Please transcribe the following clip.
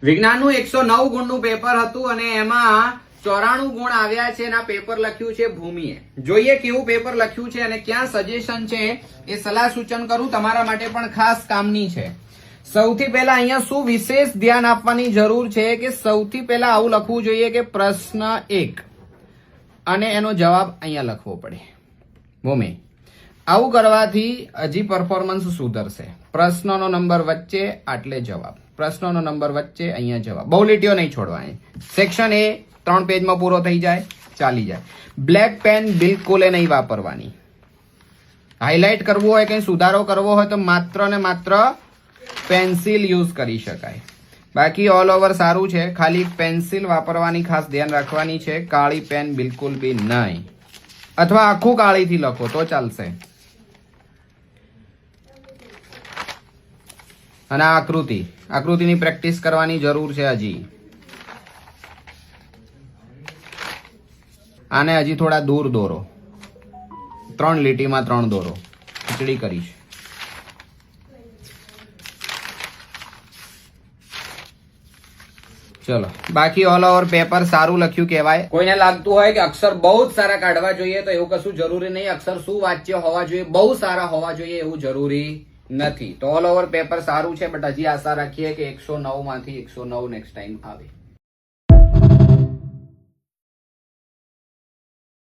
વિજ્ઞાનનું 109 ગુણનું paper હતું અને એમાં 94 ગુણ આવ્યા છે અને આ પેપર લખ્યું છે ભૂમિએ. જોઈએ કેવું પેપર લખ્યું છે અને ક્યાં સજેશન છે એ સલાહ સૂચન કરું, તમારા માટે પણ ખાસ કામની છે. સૌથી પહેલા અહીંયા શું વિશેષ ધ્યાન આપવાની જરૂર છે કે સૌથી પહેલા આવું લખવું જોઈએ કે પ્રશ્ન 1 અને એનો જવાબ અહીંયા લખવો પડે. ભૂમિ આવું કરવાથી હજી પરફોર્મન્સ સુધરશે. પ્રશ્નનો નંબર વચ્ચે આટલે જવાબ, પ્રશ્નનો નંબર વચ્ચે અહીંયા જવાબ, બહુ લીટીઓ નહીં છોડવાની. સેક્શન એ 3 પેજમાં પૂરો થઈ જાય, ચાલી જાય. બ્લેક પેન બિલકુલ નહીં વાપરવાની. હાઇલાઇટ કરવું હોય કંઈ સુધારો કરવો હોય તો માત્ર ને માત્ર પેન્સિલ યુઝ કરી શકાય. બાકી ઓલ ઓવર સારું છે, ખાલી પેન્સિલ વાપરવાની ખાસ ધ્યાન રાખવાની છે. કાળી પેન બિલકુલ બી નહીં, અથવા આખું કાળીથી લખો તો ચાલશે. અને આ આકૃતિની પ્રેક્ટિસ કરવાની જરૂર છે હજી. આને હજી થોડા દૂર દોરો, 3 લીટીમાં 3 દોરો, ખીચડી કરીશ. ચલો, બાકી ઓલ ઓવર પેપર સારું લખ્યું કહેવાય. કોઈને લાગતું હોય કે અક્ષર બહુ જ સારા કાઢવા જોઈએ તો એવું કશું જરૂરી નહીં. અક્ષર શું વાચ્ય હોવા જોઈએ, બહુ સારા હોવા જોઈએ એવું જરૂરી નથી. તો ઓલ ઓવર પેપર સારું છે, બટ હજી આશા રાખીએ કે 109 માંથી 109 નેક્સ્ટ ટાઈમ આવે.